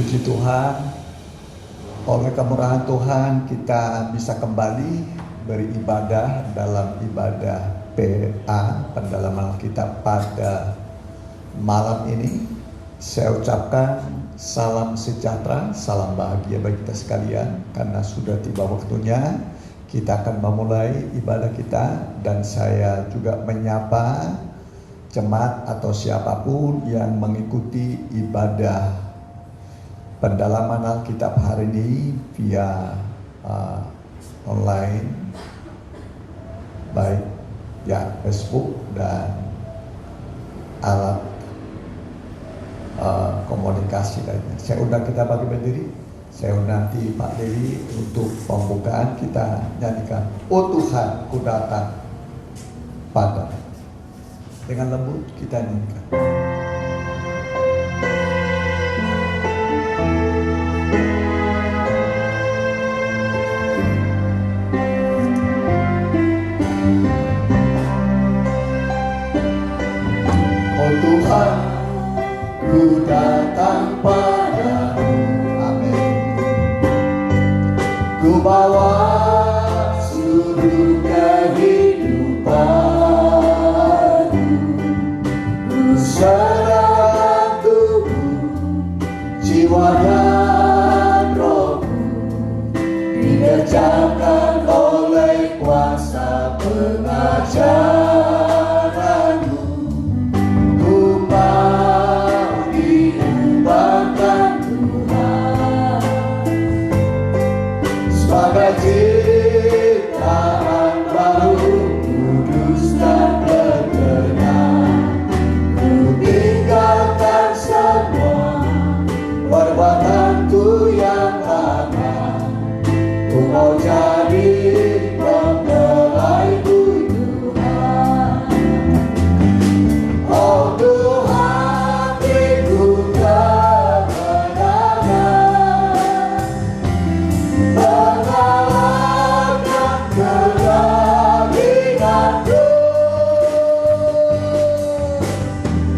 Puji Tuhan, oleh kemurahan Tuhan kita bisa kembali beribadah dalam ibadah PA, pendalaman Alkitab pada malam ini. Saya ucapkan salam sejahtera, salam bahagia bagi kita sekalian, karena sudah tiba waktunya kita akan memulai ibadah kita. Dan saya juga menyapa jemaat atau siapapun yang mengikuti ibadah pendalaman Alkitab hari ini via online, baik ya Facebook dan alat komunikasi lainnya. Saya undang kita bagi berdiri. Saya undang nanti Pak Dewi untuk pembukaan. Kita nyanyikan "Oh Tuhan, ku datang padamu". Dengan lembut kita nyanyikan. Oh Tuhan, ku datang padamu. Amin. Ku bawa seluruh kehidupanku, ku serahkan tubuh, jiwa dan rohku, dikerjakan oleh kuasa pengajaranmu. Ku mau diubahkan Tuhan sebagai ciptaan baru, kudus dan berkenan. Ku tinggalkan semua perbuatanku yang lama. Ku mau jadi pembelaimu Tuhan. Oh Tuhan, beriku kemenangan, mengalahkan keraguanku,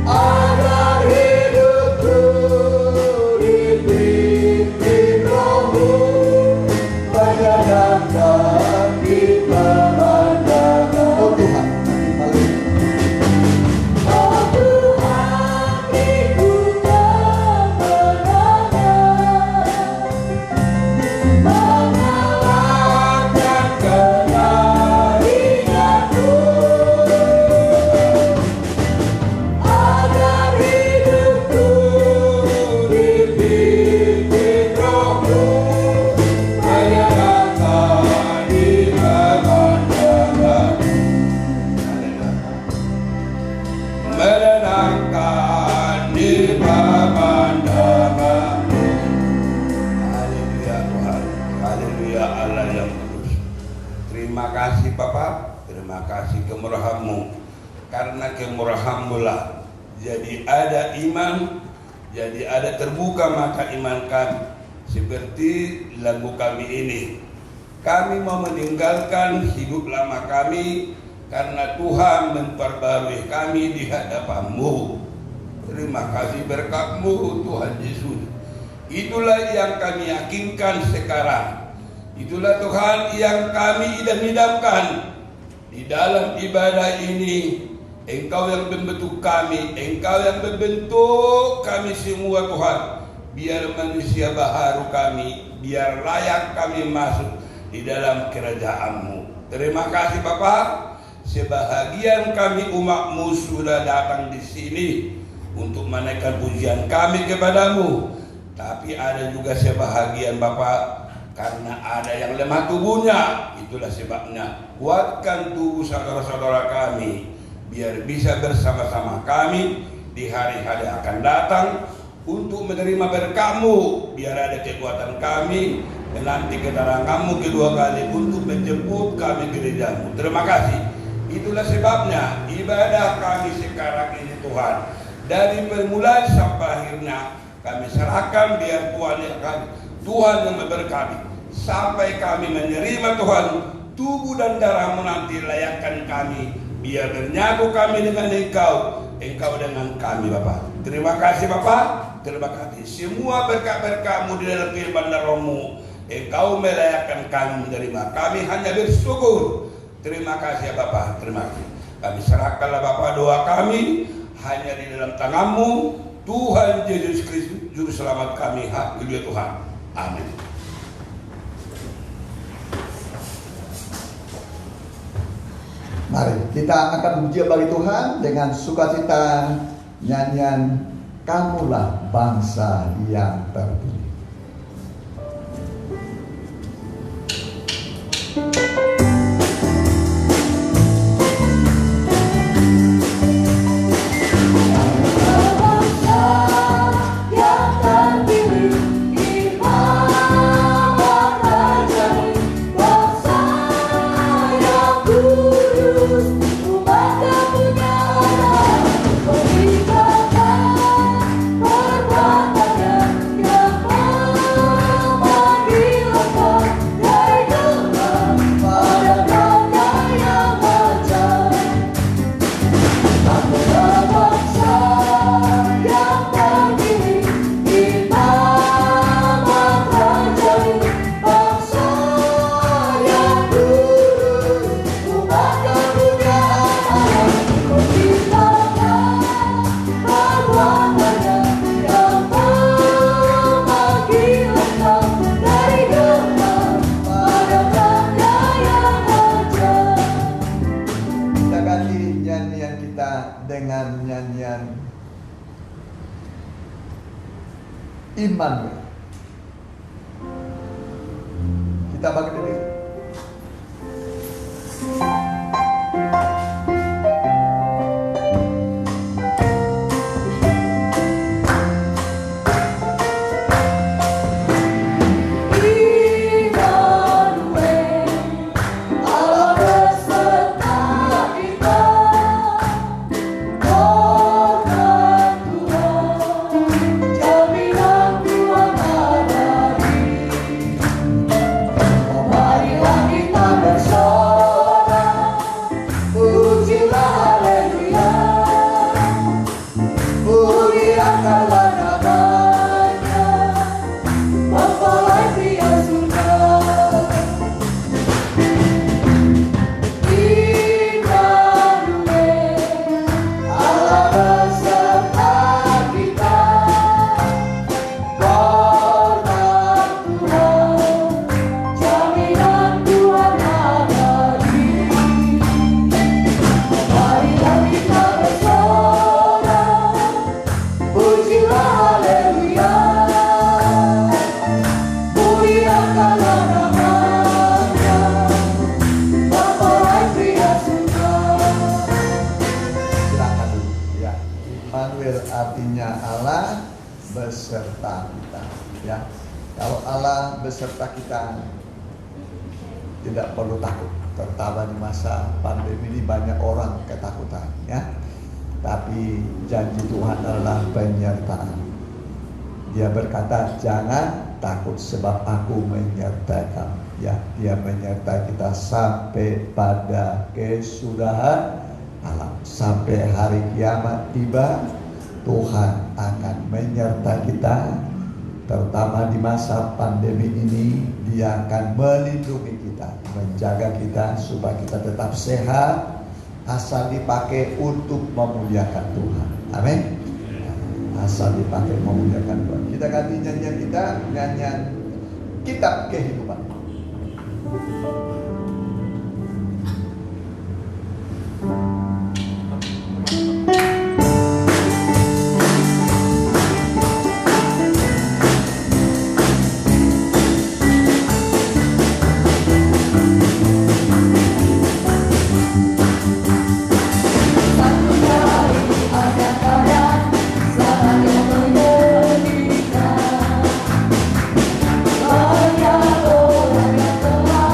agar hidupku dipimpin Roh-Mu, menyenangkan di pemandangan. Oh Tuhan, oh Tuhan, beriku kemenangan, mengalahkan keraguanku, agar hidupku dipimpin Roh-Mu, menyenangkan di pemandangan. Menenangkan di pemandangan. Haleluya Tuhan, haleluya Allah yang kudus. Terima kasih Bapa, terima kasih kemurahan-Mu. Karena kemurahan-Mu lah jadi ada iman, jadi ada terbuka mata iman kami. Seperti lagu kami ini, kami mau meninggalkan hidup lama kami karena Tuhan memperbarui kami di hadapan-Mu. Terima kasih berkat-Mu Tuhan Yesus. Itulah yang kami yakinkan sekarang. Itulah Tuhan yang kami idam-idamkan di dalam ibadah ini. Engkau yang membentuk kami, Engkau yang membentuk kami semua Tuhan. Biar manusia baharu kami, biar layak kami masuk di dalam kerajaan-Mu. Terima kasih Bapak. Sebahagian kami umat-Mu sudah datang di sini untuk menaikkan pujian kami kepadamu. Tapi ada juga sebahagian Bapak, karena ada yang lemah tubuhnya. Itulah sebabnya kuatkan tubuh saudara-saudara kami, biar bisa bersama-sama kami di hari-hari akan datang untuk menerima berkat-Mu. Biar ada kekuatan kami menanti kedatangan-Mu kedua kali untuk menjemput kami ke gereja-Mu. Terima kasih. Itulah sebabnya ibadah kami sekarang ini Tuhan, dari permulaan sampai akhirnya kami serahkan biar Tuhan yang memberkati sampai kami menerima Tuhan tubuh dan darah-Mu nanti. Layakkan kami biar bernyatu kami dengan Engkau, Engkau dengan kami Bapak. Terima kasih Bapak. terima kasih. Semua berkat-berkat-Mu di dalam kehidupan rohmu, Engkau melayakkan kami menerima. Kami hanya bersyukur. Terima kasih ya Bapa, terima kasih. Kami serahkanlah Bapa doa kami hanya di dalam tangan-Mu, Tuhan Yesus Kristus, Juru Selamat kami. Haleluya Tuhan. Amin. Mari kita angkat pujian bagi Tuhan dengan sukacita, nyanyian Kamulah Bangsa yang Terpilih. Iman. Kita bangkit diri. Artinya Allah beserta kita, ya. Kalau Allah beserta kita, tidak perlu takut. Terutama di masa pandemi ini banyak orang ketakutan, ya. Tapi janji Tuhan adalah penyertaan. Dia berkata, jangan takut sebab aku menyertai kamu. Ya, Dia menyertai kita sampai pada kesudahan alam. Sampai hari kiamat tiba, Tuhan akan menyertai kita. Terutama di masa pandemi ini, Dia akan melindungi kita, menjaga kita supaya kita tetap sehat, asal dipakai untuk memuliakan Tuhan. Amin. Asal dipakai memuliakan Tuhan. Kita ganti nyanyian kita, nyanyian Kitab Kehidupan. Banyak orang yang telah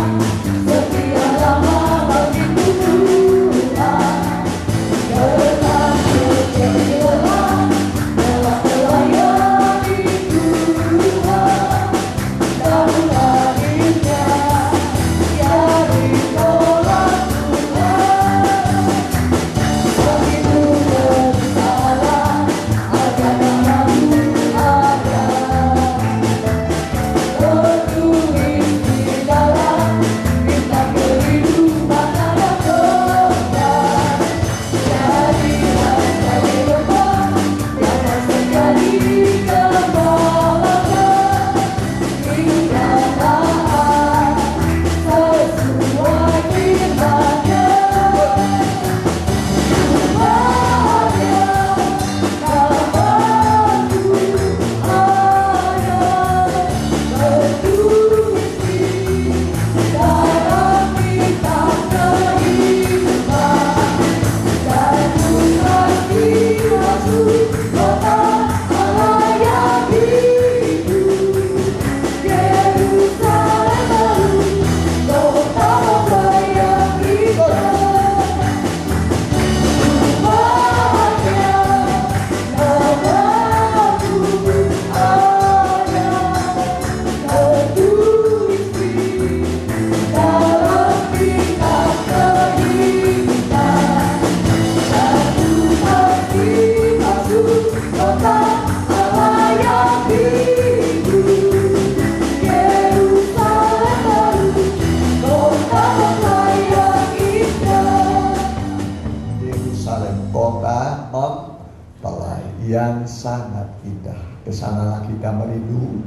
Yerusalem, kota mempelai yang sangat indah. Kesanalah kita merindu,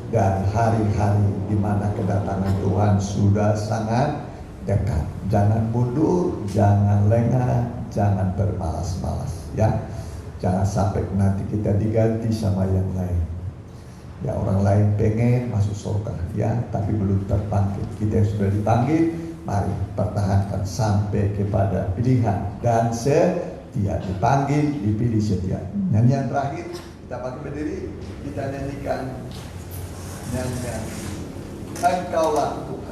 dan hari-hari di mana kedatangan Tuhan sudah sangat dekat. Jangan mundur, jangan lengah, jangan bermalas-malas, ya. Jangan sampai nanti kita diganti sama yang lain. Ya, orang lain pengen masuk surga, ya, tapi belum terpanggil. Kita yang sudah dipanggil, mari pertahankan sampai kepada pilihan dan setia. Dipanggil, dipilih, setia. Nyanyian terakhir, kita pakai berdiri, kita nyanyikan nyanyian Engkaulah Tuhan.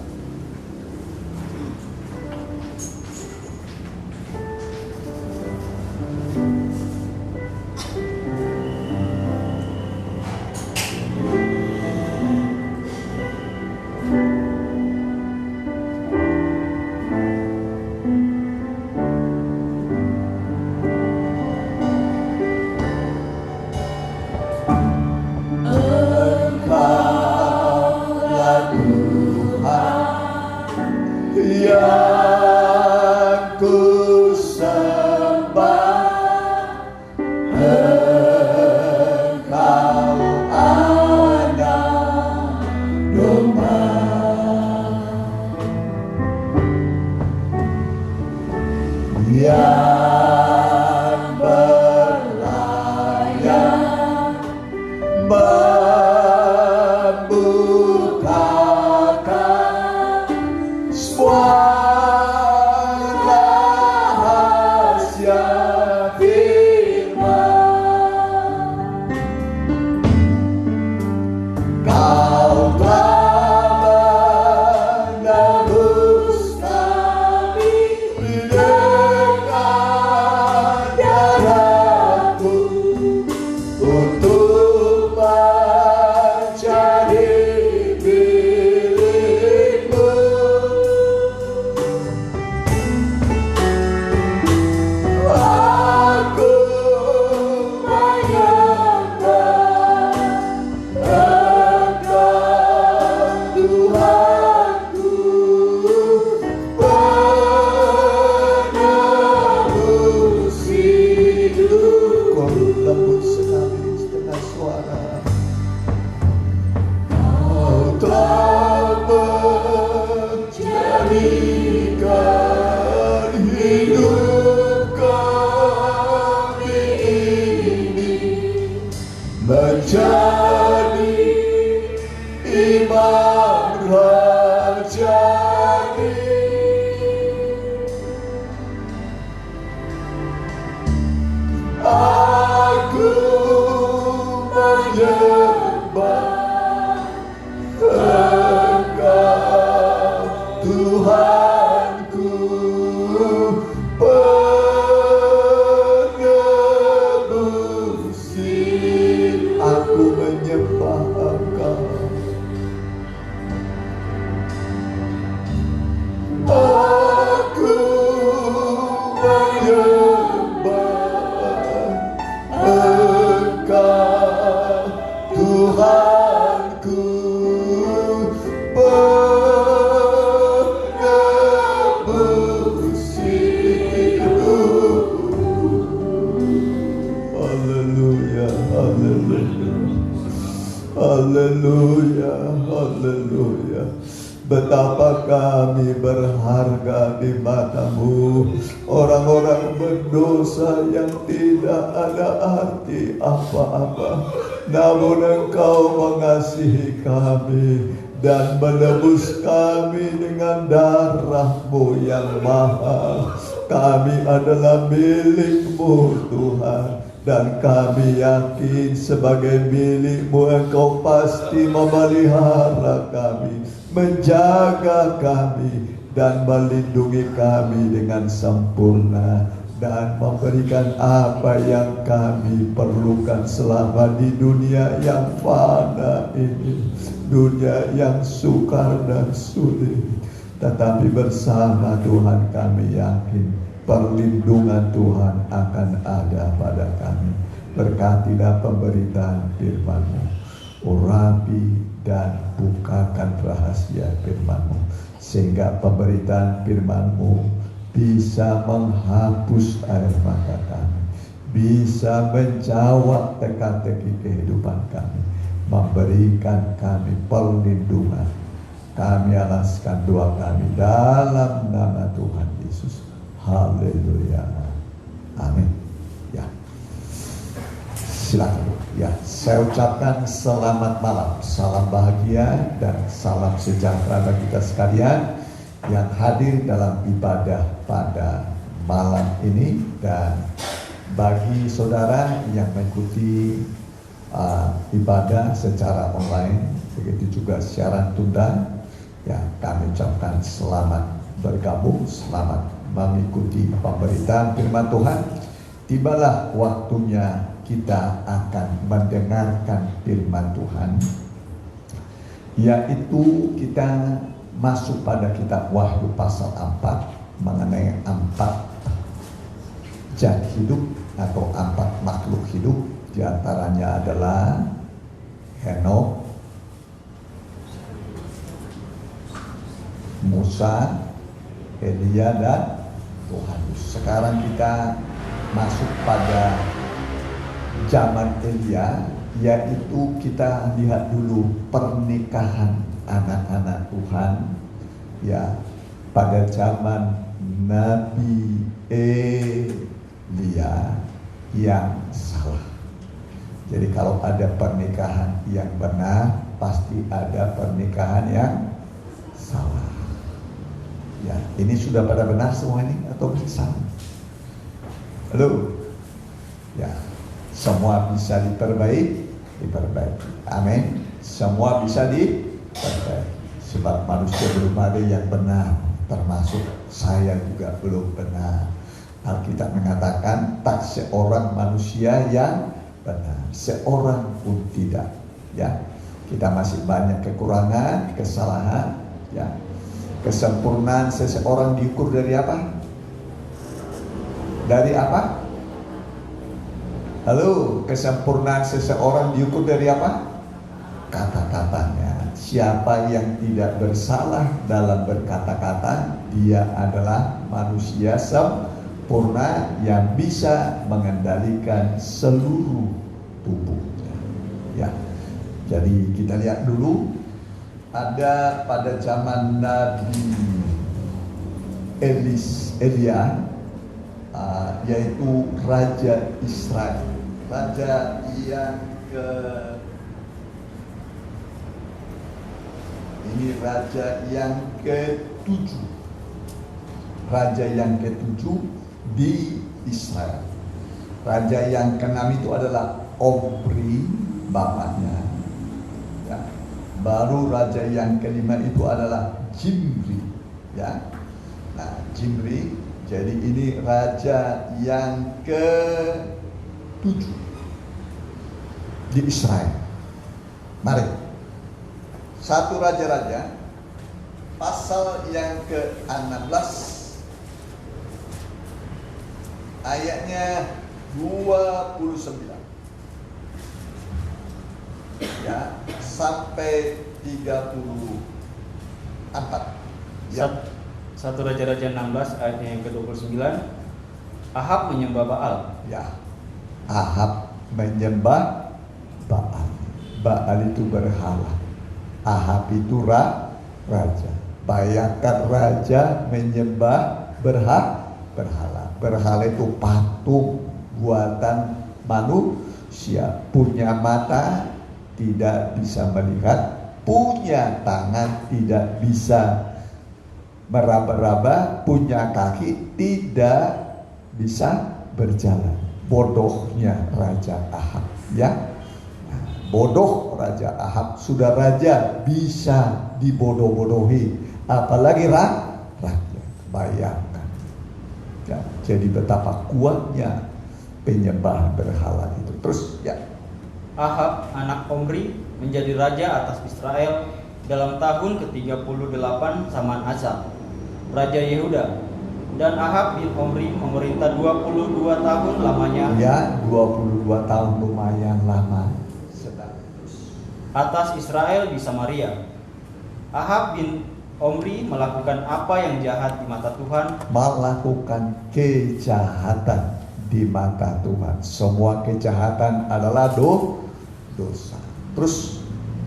Haleluya, haleluya. Betapa kami berharga di mata-Mu, orang-orang berdosa yang tidak ada arti apa-apa, namun Engkau mengasihi kami dan menebus kami dengan darah-Mu yang mahal. Kami adalah milik-Mu Tuhan, dan kami yakin sebagai milik-Mu Engkau pasti memelihara kami, menjaga kami, dan melindungi kami dengan sempurna, dan memberikan apa yang kami perlukan selama di dunia yang fana ini, dunia yang sukar dan sulit. Tetapi bersama Tuhan kami yakin perlindungan Tuhan akan ada pada kami. Berkatilah pemberitaan firman-Mu, urapi dan bukakan rahasia firman-Mu, sehingga pemberitaan firman-Mu bisa menghapus air mata kami, bisa menjawab teka-teki kehidupan kami, memberikan kami perlindungan. Kami alaskan doa kami dalam nama Tuhan Yesus. Haleluya. Amin. Ya. Silakan. Ya, saya ucapkan selamat malam, salam bahagia dan salam sejahtera bagi kita sekalian yang hadir dalam ibadah pada malam ini, dan bagi saudara yang mengikuti ibadah secara online, begitu juga siaran tunda, ya kami ucapkan selamat bergabung, selamat mengikuti pemberitaan firman Tuhan. Tibalah waktunya kita akan mendengarkan firman Tuhan, yaitu kita masuk pada kitab Wahyu pasal 4 mengenai 4 zat hidup atau 4 makhluk hidup. Di antaranya adalah Henokh, Musa, Elia, dan Yohanes. Sekarang kita masuk pada zaman Elia, yaitu kita lihat dulu pernikahan anak-anak Tuhan ya pada zaman Nabi Elia yang salah. Jadi kalau ada pernikahan yang benar, pasti ada pernikahan yang salah. Ya, ini sudah pada benar semua ini atau salah? Halo? Ya, semua bisa diperbaiki. Amin. Semua bisa diperbaiki. Sebab manusia belum ada yang benar, termasuk saya juga belum benar. Alkitab mengatakan tak seorang manusia yang benar, seorang pun tidak. Ya, kita masih banyak kekurangan, kesalahan. Ya, kesempurnaan seseorang diukur dari apa? Dari apa? Halo, kesempurnaan seseorang diukur dari apa? Kata-katanya. Siapa yang tidak bersalah dalam berkata-kata, dia adalah manusia sempurna yang bisa mengendalikan seluruh tubuhnya. Ya. Jadi kita lihat dulu, ada pada zaman Nabi Elia, yaitu Raja Israel, raja yang ke-7, raja yang ke-7 di Israel. Raja yang ke-6 itu adalah Omri, bapaknya. Ya. Baru raja yang ke-5 itu adalah Zimri. Ya. Nah, Zimri. Jadi ini raja yang ke-7 di Israel. Mari, 1 Raja-Raja pasal yang ke-16 ayatnya 29 ya sampai 34. Ya. 1 Raja-Raja 16 ayat yang ke-29. Ahab menyembah Baal. Ya. Ahab menyembah Baal. Baal itu berhala. Ahab itu raja. Bayangkan raja menyembah berhala. Berhala itu patung buatan manusia. Punya mata, tidak bisa melihat. Punya tangan, tidak bisa meraba-raba, punya kaki, tidak bisa berjalan. Bodohnya Raja Ahab, ya. Nah, bodoh Raja Ahab, sudah raja bisa dibodoh-bodohi, apalagi rakyat. Bayangkan, ya, jadi betapa kuatnya penyembah berhala itu. Terus, ya. Ahab anak Omri menjadi raja atas Israel dalam tahun ke-38 zaman Asa, Raja Yehuda. Dan Ahab bin Omri memerintah 22 tahun lamanya. Ya, 22 tahun lumayan lama. Atas Israel di Samaria. Ahab bin Omri melakukan apa yang jahat di mata Tuhan, melakukan kejahatan di mata Tuhan. Semua kejahatan adalah dosa. Terus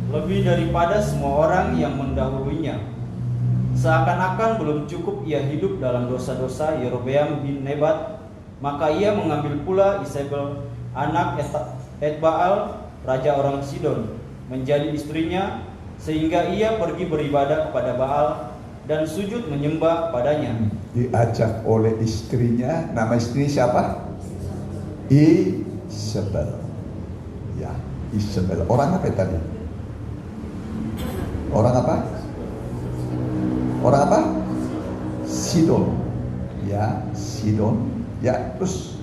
lebih daripada semua orang yang mendahulunya. Seakan-akan belum cukup ia hidup dalam dosa-dosa Yerobeam bin Nebat, maka ia mengambil pula Isabel, anak Etbaal, raja orang Sidon, menjadi istrinya, sehingga ia pergi beribadah kepada Baal dan sujud menyembah padanya. Diajak oleh istrinya, nama istrinya siapa? Isabel. Ya, Isabel. Orang apa tadi? Orang apa? Orang apa? Sidon. Ya, Sidon. Ya, terus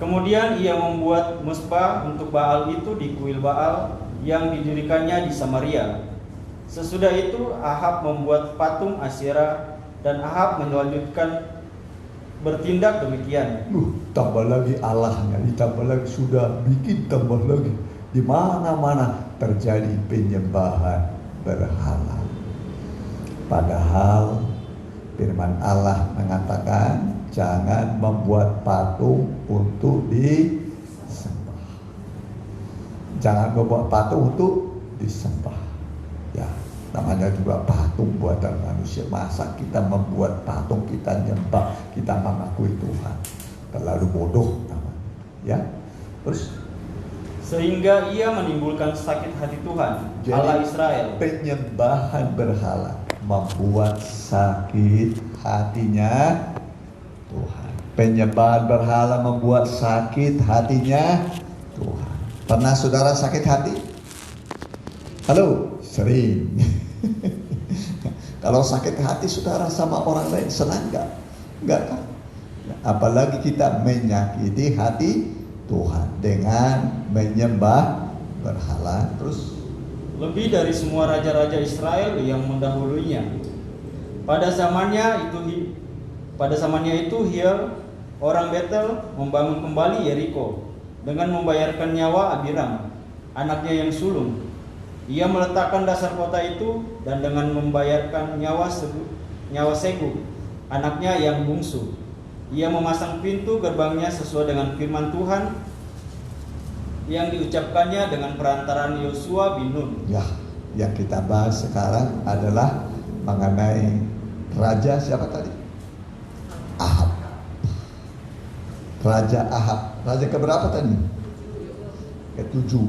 kemudian ia membuat mesbah untuk Baal itu di kuil Baal yang didirikannya di Samaria. Sesudah itu Ahab membuat patung Asyera, dan Ahab melanjutkan bertindak demikian. Tambah lagi Allahnya, ditambah lagi sudah bikin tambah lagi. Di mana-mana terjadi penyembahan berhala. Padahal firman Allah mengatakan jangan membuat patung untuk disembah. Jangan membuat patung untuk disembah. Ya, namanya juga patung buatan manusia. Masa kita membuat patung, kita nyembah, kita mengakui Tuhan? Terlalu bodoh namanya. Ya, terus Sehingga ia menimbulkan sakit hati Tuhan, jadi, Allah Israel. penyembahan berhala membuat sakit hatinya Tuhan. Penyembahan berhala membuat sakit hatinya Tuhan. Pernah saudara sakit hati? Halo? Sering. Kalau sakit hati saudara sama orang lain senang gak? Enggak kan? Apalagi kita menyakiti hati Tuhan dengan menyembah berhala. Terus Lebih dari semua raja-raja Israel yang mendahulunya. Pada zamannya itu Hiel, orang Betel, membangun kembali Yeriko dengan membayarkan nyawa Abiram, anaknya yang sulung. Ia meletakkan dasar kota itu, dan dengan membayarkan nyawa Segub, anaknya yang bungsu. Ia memasang pintu gerbangnya sesuai dengan firman Tuhan yang diucapkannya dengan perantaraan Yosua bin Nun. ya, yang kita bahas sekarang adalah mengenai raja siapa tadi? Ahab. Raja Ahab. Raja keberapa tadi? Ketujuh.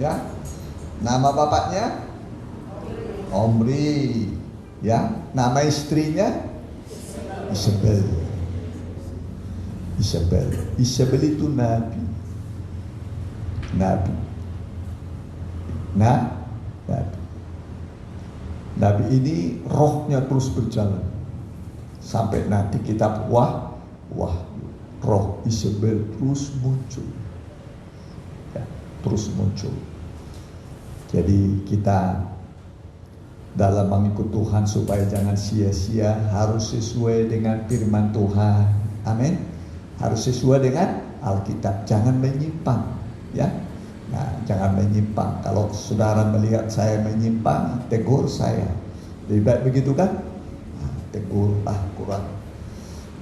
Ya. Nama bapaknya Omri. Ya. Nama istrinya Isabel. Isabel itu nabi. Nabi ini rohnya terus berjalan sampai nanti kitab roh Isabel terus muncul, ya, terus muncul. Jadi kita dalam mengikut Tuhan supaya jangan sia-sia harus sesuai dengan firman Tuhan. Amin. Harus sesuai dengan Alkitab, jangan menyimpang, ya. Nah, jangan menyimpang. Kalau saudara melihat saya menyimpang, tegur saya. Lebih baik begitu kan? Nah, tegurlah kurang.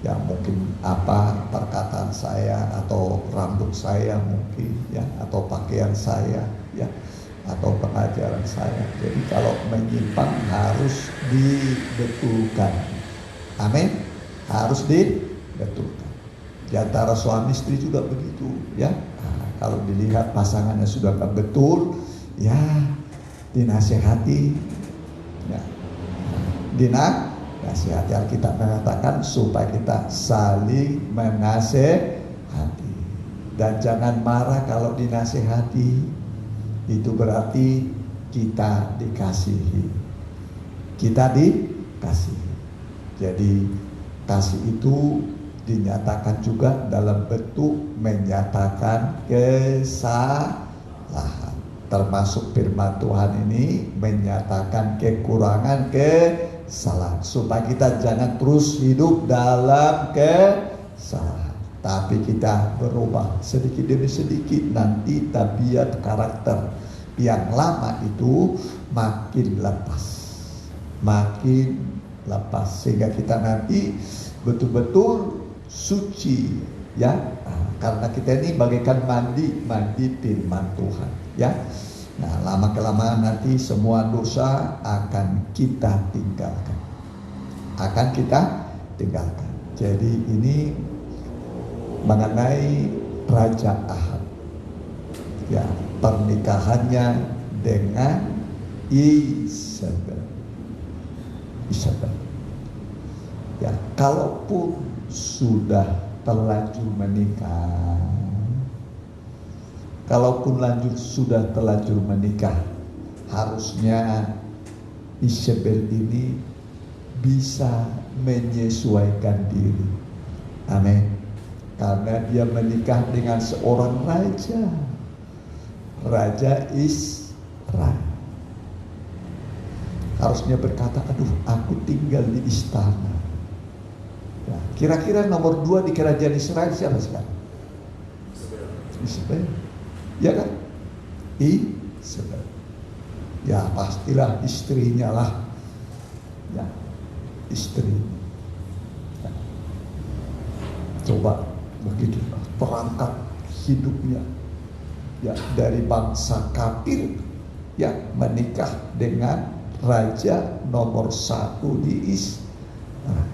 Ya mungkin apa perkataan saya atau rambut saya mungkin, ya, atau pakaian saya, ya, atau pengajaran saya. Jadi kalau menyimpang harus dibetulkan. Amin. Harus dibetulkan. Di antara suami istri juga begitu, ya. Nah, kalau dilihat pasangannya sudah gak betul, ya dinasehati, ya. Dinasehati. Alkitab mengatakan supaya kita saling menasehati, dan jangan marah kalau dinasehati. Itu berarti kita dikasihi. Kita dikasihi. Jadi kasih itu dinyatakan juga dalam bentuk menyatakan kesalahan. Termasuk firman Tuhan ini menyatakan kekurangan, kesalahan, supaya kita jangan terus hidup dalam kesalahan, tapi kita berubah sedikit demi sedikit. Nanti tabiat karakter yang lama itu makin lepas. makin lepas, sehingga kita nanti betul-betul suci, ya. Karena kita ini bagaikan mandi firman Tuhan, ya. Nah, lama kelamaan nanti semua dosa akan kita tinggalkan. Jadi ini mengenai Raja Ahab, ya, pernikahannya dengan Isabel. Ya, kalaupun sudah terlanjur menikah, harusnya Isabel ini bisa menyesuaikan diri. Amin. Karena dia menikah dengan seorang raja Israel. Harusnya berkata, aduh, aku tinggal di istana. Ya, kira-kira nomor 2 di kerajaan Israel siapa sekarang? Isabel. Ya kan? Isabel. Ya, pastilah istrinya lah. Ya, istri. Ya. Coba begitu perangkat hidupnya, ya, dari bangsa kafir, ya, menikah dengan raja nomor 1 di Israel.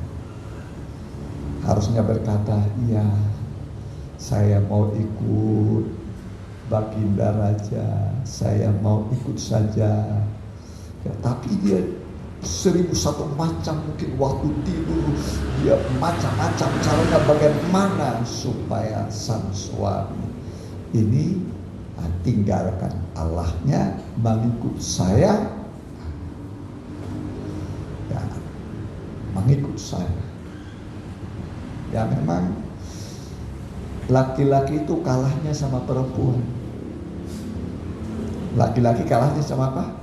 Harusnya berkata, ya, saya mau ikut baginda raja, saya mau ikut saja. Ya, tapi dia 1001 macam mungkin waktu tidur, dia macam-macam caranya bagaimana supaya sang suami ini tinggalkan Allahnya, mengikut saya, ya, mengikut saya. Ya, memang laki-laki itu kalahnya sama perempuan. Laki-laki kalahnya sama apa?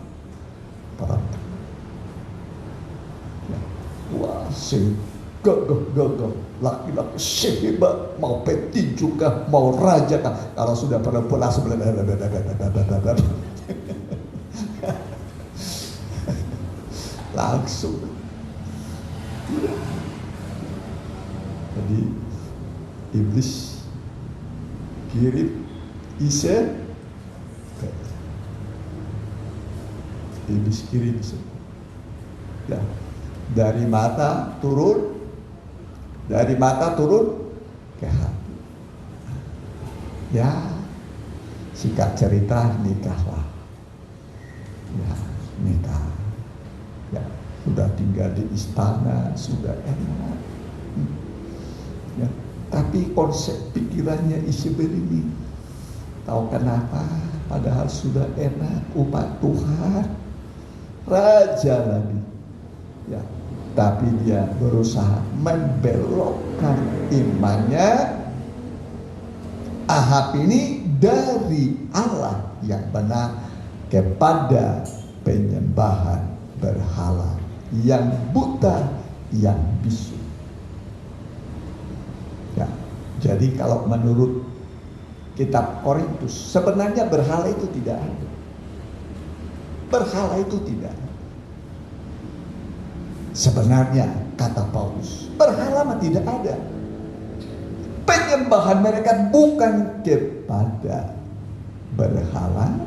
Perempuan. Wah, gagah, laki-laki sehebat, mau petinju kah, mau raja kah. Kalau sudah perempuan langsung langsung. Jadi iblis kirim Isabel. Ya. Dari mata turun ke hati. Ya, singkat cerita nikahlah. Ya, nikah. Ya, sudah tinggal di istana, sudah enak. Ya, tapi konsep pikirannya Isabel ini, tahu kenapa? Padahal sudah enak, umat Tuhan, raja lagi. Ya, tapi dia berusaha membelokkan imannya Ahab ini dari Allah yang benar kepada penyembahan berhala, yang buta, yang bisu. Ya, jadi kalau menurut kitab Korintus, sebenarnya berhala itu tidak ada. Berhala itu tidak ada. Sebenarnya kata Paulus, berhala mah tidak ada. Penyembahan mereka bukan kepada berhala,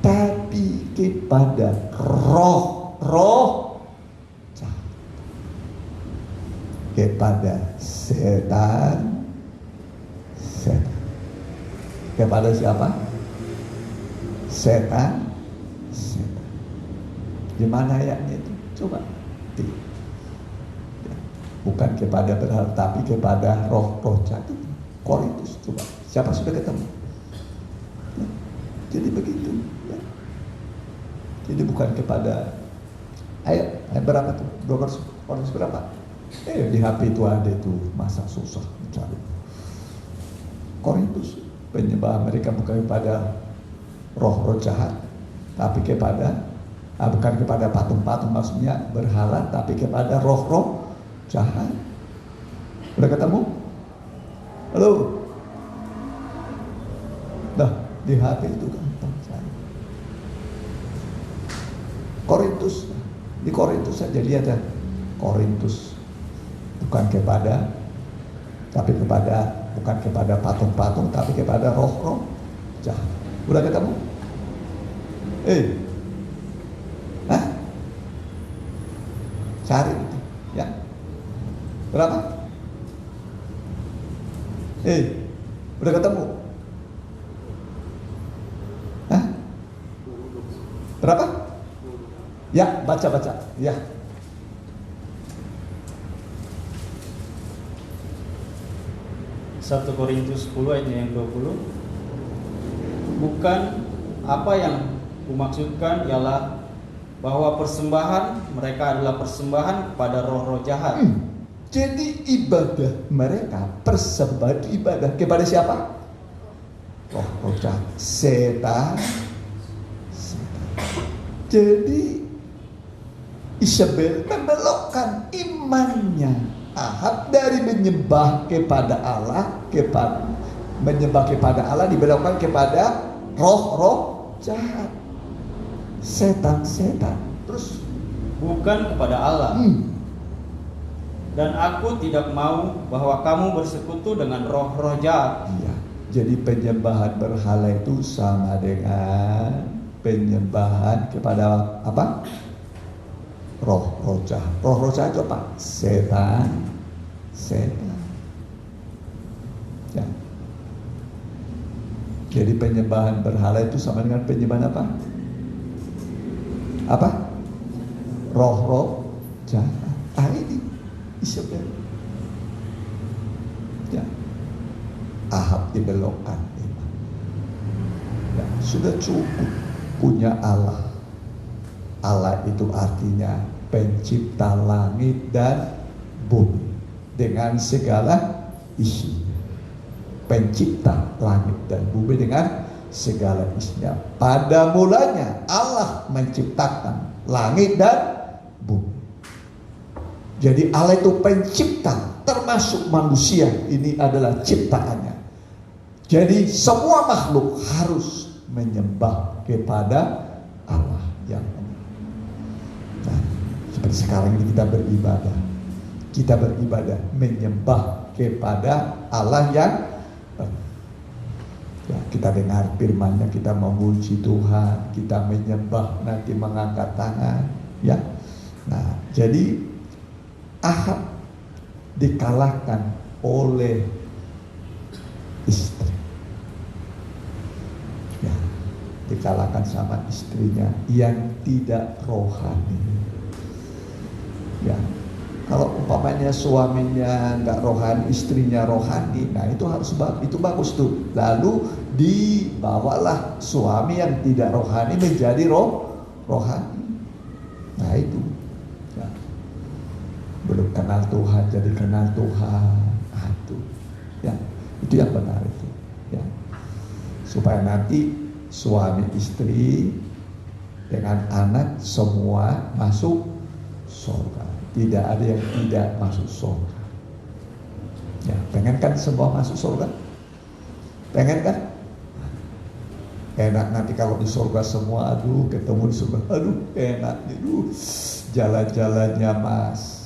tapi kepada roh jahat, kepada setan. Kepada siapa? Setan. Gimana ayatnya itu? Coba. Bukan kepada berhala, tapi kepada roh jahat. Korintus, coba. Siapa sudah ketemu? Ya. Jadi begitu. Ya. Jadi bukan kepada ayat berapa tuh? 2 Korintus berapa? Di HP itu ada itu, masa susah mencari. Korintus, penyembahan mereka bukan kepada roh jahat, tapi kepada bukan kepada patung-patung, maksudnya berhala, tapi kepada roh jahat. Udah ketemu? Halo? Nah, di HP itu gampang saya. Korintus, Di Korintus saja lihat ya, Korintus bukan kepada patung-patung, tapi kepada roh-roh jahat. Udah ketemu? Hah? Cari itu, ya. Berapa? Udah ketemu? Hah? Berapa? Ya, baca. Ya. Satu Korintus 10 ayat yang 20. Bukan apa yang kumaksudkan ialah bahwa persembahan mereka adalah persembahan kepada roh-roh jahat. Jadi ibadah mereka, persembahan ibadah kepada siapa? Roh-roh jahat, setan. Jadi Isabel membelokkan imannya Ahab dari menyembah kepada Allah, dibelokkan kepada roh-roh jahat, setan-setan. Terus bukan kepada Allah. Dan aku tidak mau bahwa kamu bersekutu dengan roh-roh jahat. Iya. Jadi penyembahan berhala itu sama dengan penyembahan kepada apa? Roh-roh jahat. Roh-roh jahat itu apa? Setan. Ya. Jadi penyembahan berhala itu sama dengan penyembahan apa? Apa? Roh-roh jahat. Ini Isabel. Ya. Ahab dibelokkan. Ya, sudah cukup punya Allah. Allah itu artinya pencipta langit dan bumi dengan segala isinya. Pencipta langit dan bumi dengan segala isinya. Pada mulanya Allah menciptakan langit dan bumi. Jadi Allah itu pencipta, termasuk manusia. Ini adalah ciptaannya. Jadi semua makhluk harus menyembah kepada Allah yang benar. Nah, seperti sekarang ini kita beribadah menyembah kepada Allah yang benar. Ya, kita dengar firman-Nya, kita memuji Tuhan, kita menyembah, nanti mengangkat tangan, ya. Nah, jadi Ahab dikalahkan oleh istri. Ya, dikalahkan sama istrinya yang tidak rohani. Ya, kalau umpamanya suaminya nggak rohani, istrinya rohani, nah itu bagus tuh. Lalu dibawalah suami yang tidak rohani menjadi rohani. Nah itu. Belum kenal Tuhan jadi kenal Tuhan. Ya, itu yang benar itu. Ya. Supaya nanti suami istri dengan anak semua masuk surga. Tidak ada yang tidak masuk surga. Ya, pengen kan semua masuk surga? Pengen kan? Enak nanti kalau di surga semua, ketemu di surga, enak, jalan-jalannya Mas.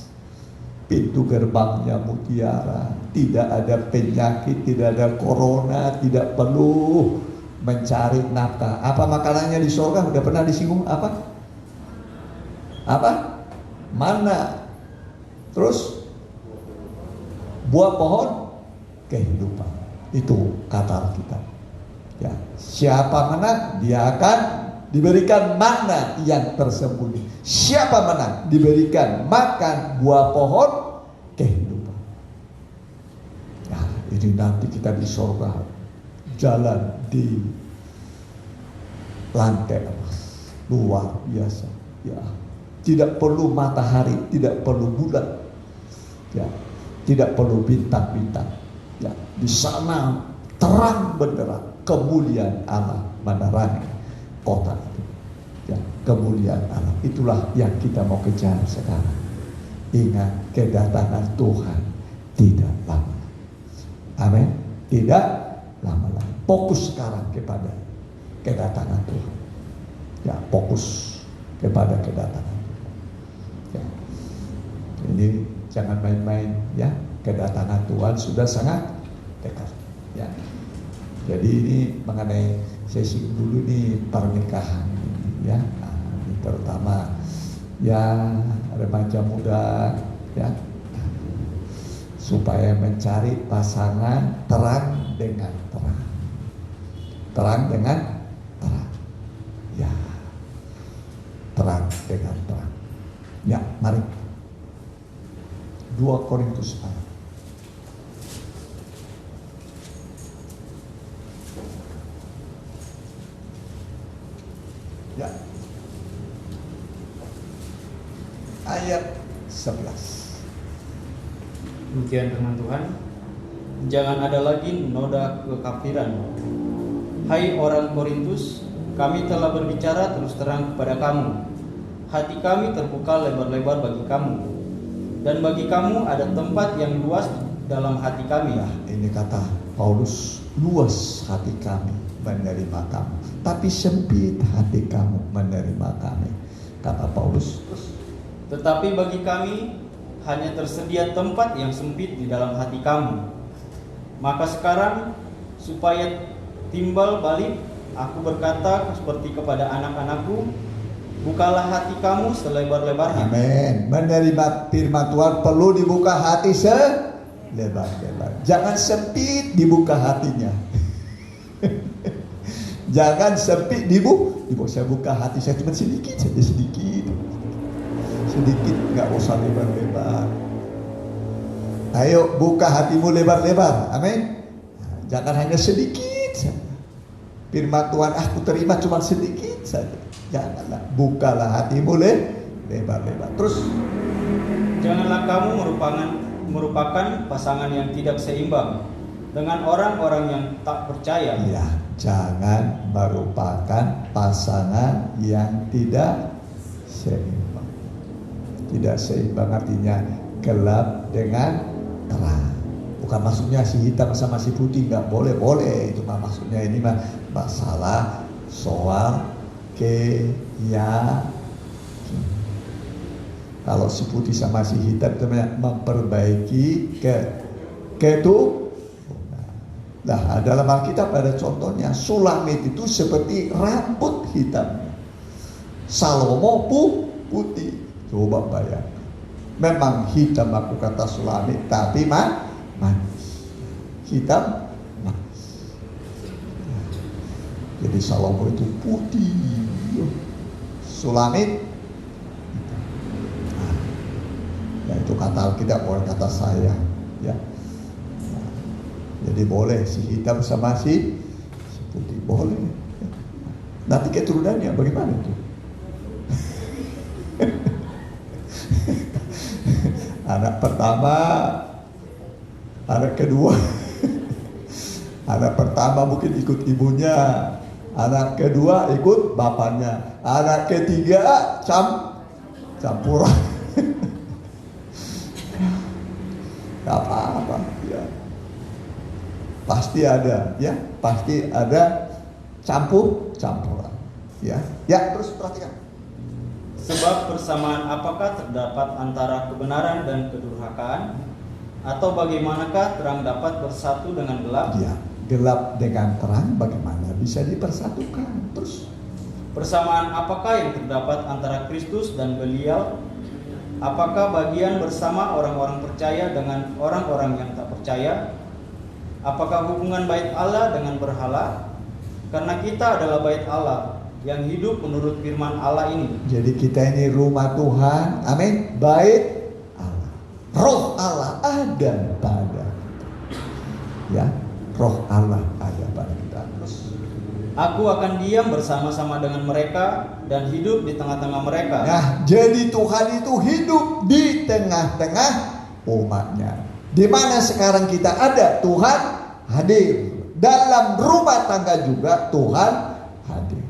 Pintu gerbangnya mutiara, tidak ada penyakit, tidak ada corona, tidak perlu mencari nafkah. Apa makanannya di surga? Udah pernah disinggung apa? Mana? Terus buah pohon kehidupan. Itu kata kita. Ya, siapa menang, dia akan diberikan mana yang tersembunyi. Siapa menang, diberikan makan buah pohon kehidupan. Nah, ini nanti kita di surga, jalan di lantai emas, luar biasa. Ya, tidak perlu matahari, tidak perlu bulan, ya, tidak perlu bintang-bintang. Ya, di sana terang benderang, kemuliaan Allah menerangi kota itu. Ya, kemuliaan Allah. Itulah yang kita mau kejar sekarang. Ingat, kedatangan Tuhan tidak lama. Amin. Tidak lama lagi. Fokus sekarang kepada kedatangan Tuhan. Ya, fokus kepada kedatangan Tuhan. ini jangan main-main ya, kedatangan Tuhan sudah sangat dekat ya. Jadi ini mengenai sesi dulu nih pernikahan ya, nah, ini terutama ya remaja muda ya, supaya mencari pasangan terang dengan terang, terang dengan terang ya, terang dengan terang ya. Mari 2 Korintus 4. Ya. Ayat 11. Demikian firman Tuhan. Jangan ada lagi noda kekafiran. Hai orang Korintus, kami telah berbicara terus terang kepada kamu. Hati kami terbuka lebar-lebar bagi kamu, dan bagi kamu ada tempat yang luas dalam hati kami. Ya, ini kata Paulus, luas hati kami menerima kamu, tapi sempit hati kamu menerima kami, kata Paulus. Tetapi bagi kami hanya tersedia tempat yang sempit di dalam hati kamu. Maka sekarang supaya timbal balik, aku berkata seperti kepada anak-anakku, bukalah hati kamu selebar-lebarnya. Amin. Menerima firman Tuhan perlu dibuka hati selebar-lebar. Jangan sempit dibuka hatinya. Jangan sempit dibuka. Saya buka hati saya cuma sedikit saja, sedikit, nggak usah lebar-lebar. Ayo buka hatimu lebar-lebar. Amin. Jangan hanya sedikit saja. Firman Tuhan aku terima cuma sedikit saja. Janganlah, bukalah hatimu lebar-lebar. Terus, janganlah kamu merupakan pasangan yang tidak seimbang dengan orang-orang yang tak percaya. ya, jangan merupakan pasangan yang tidak seimbang. Tidak seimbang artinya gelap dengan terang. Bukan maksudnya si hitam sama si putih nggak boleh, boleh. Itu mah maksudnya ini mah masalah soal keyakinan. Kalau si putih sama si hitam itu memperbaiki keturunan. Nah, dalam Alkitab ada contohnya, Sulamit itu seperti rambut hitam, Salomo putih. Coba bayangkan. Memang hitam aku kata Sulamit, tapi manis. Hitam manis. Jadi Salomo itu putih, Sulamit. Ya itu kata Alkitab, bukan kata saya. Ya. Jadi boleh si hitam sama si putih, boleh. Nanti keturunannya bagaimana itu? Anak pertama, anak kedua, anak pertama mungkin ikut ibunya, anak kedua ikut bapaknya, anak ketiga campuran. Gak apa-apa ya. Pasti ada ya, pasti ada campuran ya. Ya, terus perhatikan. Sebab persamaan apakah terdapat antara kebenaran dan kedurhakaan? Atau bagaimanakah terang dapat bersatu dengan gelap? Ya, gelap dengan terang bagaimana bisa dipersatukan? Terus Persamaan apakah yang terdapat antara Kristus dan Belial? Apakah bagian bersama orang-orang percaya dengan orang-orang yang tak percaya? Apakah hubungan bait Allah dengan berhala? Karena kita adalah bait Allah yang hidup menurut firman Allah ini. jadi kita ini rumah Tuhan, amin, bait Allah. Roh Allah ada pada kita. Ya, roh Allah ada pada kita. Terus Aku akan diam bersama-sama dengan mereka dan hidup di tengah-tengah mereka. nah, jadi Tuhan itu hidup di tengah-tengah umatnya. Di mana sekarang kita ada, Tuhan hadir. Dalam rumah tangga juga Tuhan hadir.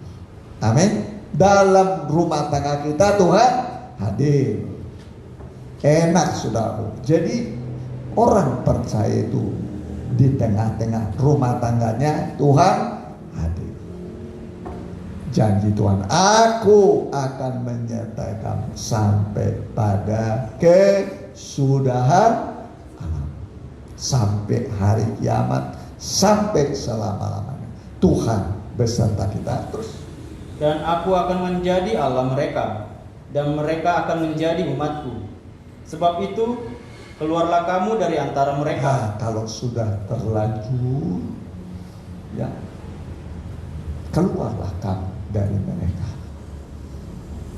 Amin. Dalam rumah tangga kita Tuhan hadir. Enak saudara. Jadi orang percaya itu di tengah-tengah rumah tangganya Tuhan hadir. Janji Tuhan, aku akan menyertai kamu sampai pada sudahan alam. Sampai hari kiamat, sampai selama-lamanya. Tuhan beserta kita terus. Dan aku akan menjadi Allah mereka, dan mereka akan menjadi umatku. Sebab itu, keluarlah kamu dari antara mereka. Nah, kalau sudah terlanjur, ya, keluarlah kamu dari mereka.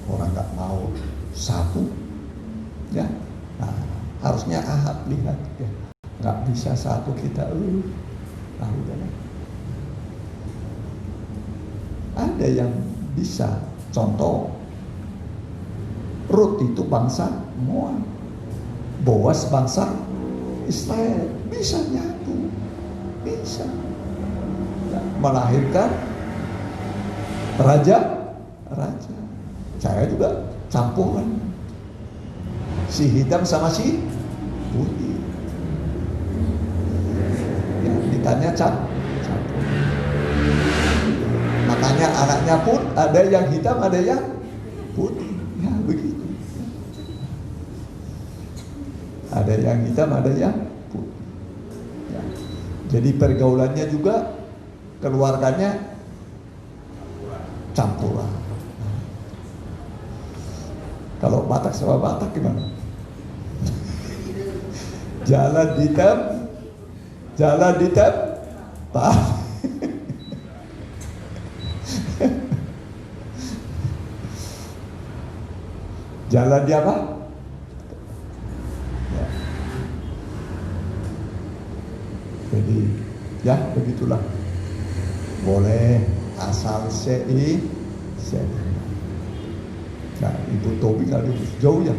Orang nggak mau satu, ya. Nah, harusnya Ahab lihat, ya, nggak bisa satu kita. Udahlah. Ada yang bisa. Contoh, Rut itu bangsa Moab, Boas bangsa Israel, bisa nyatu, bisa melahirkan raja. Saya juga campuran, si hitam sama si putih. Ya, ditanya campur. Makanya anaknya pun ada yang hitam, ada yang putih. Ya begitu. Ada yang hitam, ada yang putih. Ya. Jadi pergaulannya juga, keluarganya campuran. Kalau Batak sama Batak gimana? Jalan hitam, Pak. Jalan di apa? Ya. Jadi, ya begitulah. Boleh asal sei. Nah, Ibu Tobi nggak jauh ya.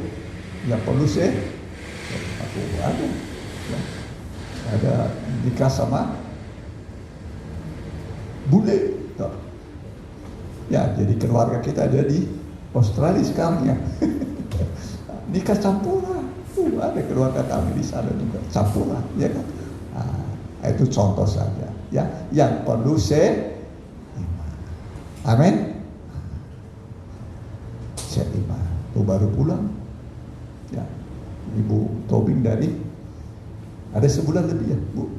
Yang perlu aku ada. Ya. Ada nikah sama bule. Ya, jadi keluarga kita ada di Australia sekarang ya. Nikah campuran. Ada keluarga kami di sana juga campuran, ya kan? Nah, itu contoh saja, ya. Yang perlu seiman. Amin. Seiman. Tuh baru pulang. Ya. Ibu Tobing dari ada sebulan lebih ya, Bu.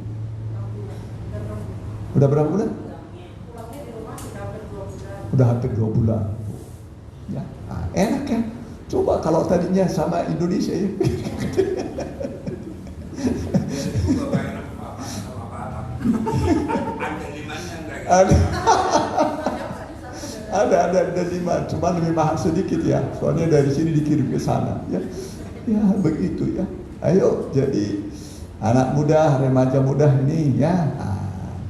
Udah berapa bulan? Udah hampir 2 bulan. Ya, enak ya. Coba kalau tadinya sama Indonesia ya. Ada 5, cuma lebih mahal sedikit ya. Soalnya dari sini dikirim ke sana. Ya, ya begitu ya. Ayo jadi anak muda, remaja muda ini ya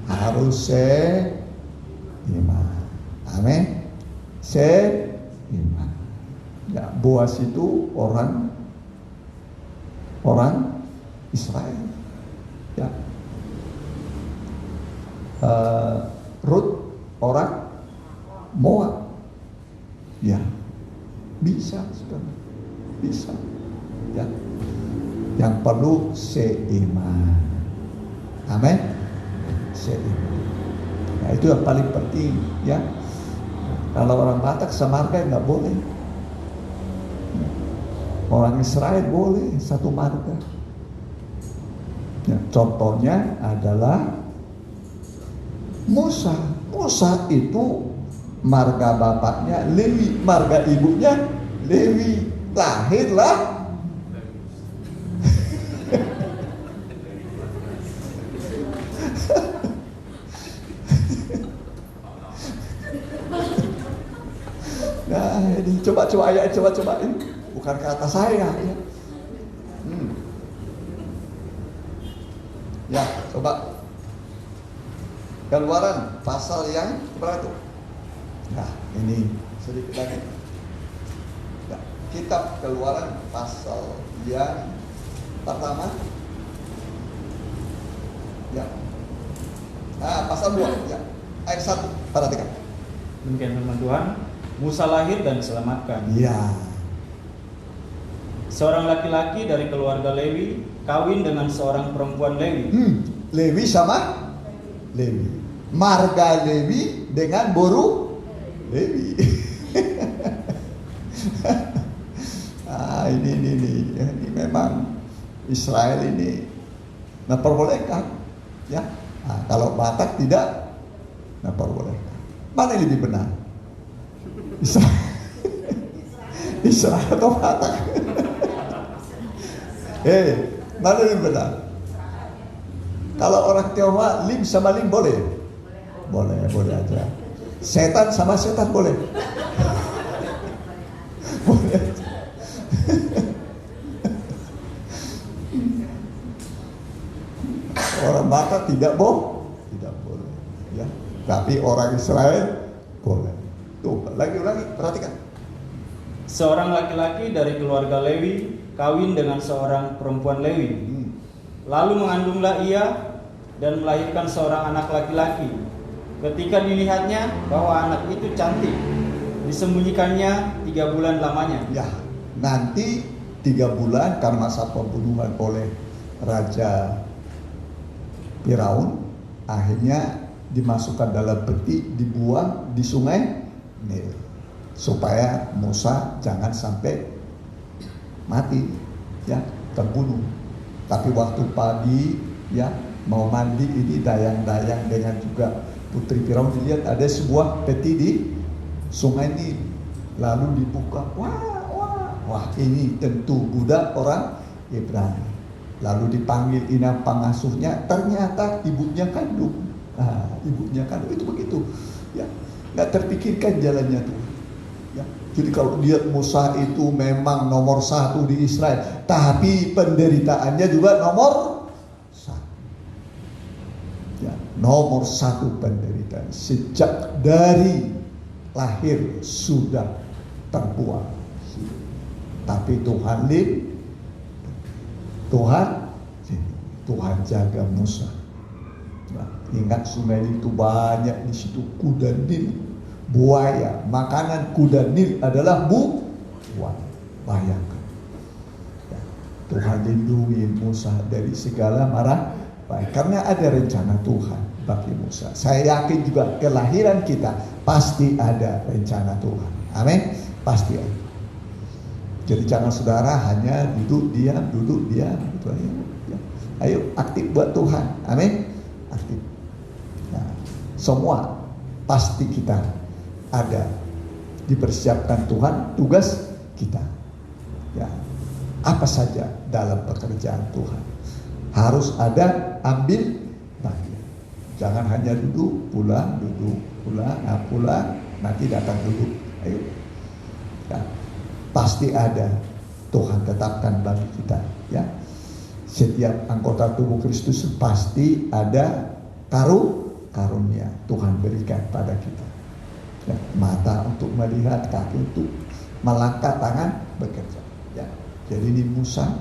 harus seiman. Amin. Seiman. Ya, Boas itu orang Israel. Ya. Rut orang Moab. Ya. Bisa, saudara. Bisa. Ya. Yang perlu seiman. Amin. Seiman. Nah, itu yang paling penting, ya. Kalau orang Batak semarga nggak boleh. Orang Israel boleh satu marga. Ya, contohnya adalah Musa. Musa itu marga bapaknya Lewi, marga ibunya Lewi. Lahirlah nah ini coba ayat, coba ini bukan kata saya ya. Ya, coba Keluaran pasal yang berapa itu? Nah, ini sedikit lagi. Nah, kitab Keluaran pasal yang pertama. Ya. Nah, pasal 2 ya. Ayat 1, perhatikan. Demikian firman Tuhan, Musa lahir dan diselamatkan. Ya. Seorang laki-laki dari keluarga Lewi kawin dengan seorang perempuan Lewi. Lewi sama Lewi. Marga Lewi dengan boru Lewi. ini memang Israel ini memperbolehkan, ya. Nah, kalau Batak tidak memperbolehkan. Mana yang lebih benar? Israel atau Batak? Mana yang lebih benar? Kalau orang Tionghoa, lim sama lim boleh? Boleh aja. Setan sama setan boleh? Boleh. Orang Batak tidak boleh, ya. Tapi orang Israel boleh. Tuh, lagi perhatikan. Seorang laki-laki dari keluarga Lewi kawin dengan seorang perempuan Lewi. Lalu mengandunglah ia dan melahirkan seorang anak laki-laki. Ketika dilihatnya bahwa anak itu cantik, disembunyikannya 3 bulan lamanya. Ya, nanti 3 bulan karena masa pembunuhan oleh Raja Firaun, akhirnya dimasukkan dalam peti, dibuang di sungai Nil, supaya Musa jangan sampai mati, ya, terbunuh. Tapi waktu pagi, ya, mau mandi, ini dayang-dayang dengan juga putri Firaun, dilihat ada sebuah peti di sungai Nil, lalu dibuka, wah ini tentu budak orang Ibrani. Lalu dipanggil inang pengasuhnya, ternyata ibunya kandung. Ibunya kandung itu begitu, ya, nggak terpikirkan jalannya tuh, ya. Jadi kalau lihat Musa itu memang nomor 1 di Israel, tapi penderitaannya juga nomor 1, ya, nomor 1 penderitaan. Sejak dari lahir sudah terbuang, tapi Tuhan jaga Musa. Nah, ingat sungai itu banyak di situ kuda Nil, buaya. Makanan kuda Nil adalah buaya. Bayangkan, ya, Tuhan lindungi Musa dari segala mara bahaya karena ada rencana Tuhan bagi Musa. Saya yakin juga kelahiran kita pasti ada rencana Tuhan. Amin, pasti ada. Jadi jangan saudara hanya duduk diam gitu aja. Ya. Ayo aktif buat Tuhan. Amin. Aktif. Nah, semua pasti kita ada dipersiapkan Tuhan tugas kita. Ya. Apa saja dalam pekerjaan Tuhan harus ada ambil bagian. Jangan hanya duduk pulang, pulang, nanti datang duduk. Ayo. Ya. Pasti ada Tuhan tetapkan bagi kita, ya. Setiap anggota tubuh Kristus pasti ada karunia Tuhan berikan pada kita, ya. Mata untuk melihat, kaki untuk melangkah, tangan bekerja, ya. Jadi ini Musa,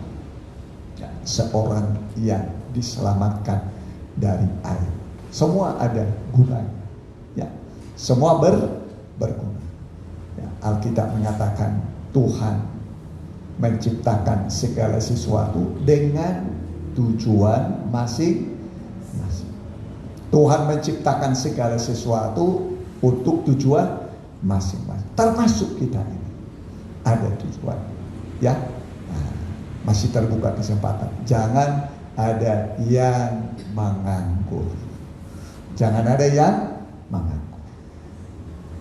ya, seorang yang diselamatkan dari air. Semua ada gunanya, ya. Semua berguna, ya. Alkitab mengatakan Tuhan menciptakan segala sesuatu dengan tujuan masing-masing. Tuhan menciptakan segala sesuatu untuk tujuan masing-masing. Termasuk kita ini ada tujuan, ya. Nah, masih terbuka kesempatan. Jangan ada yang menganggur. Jangan ada yang menganggur.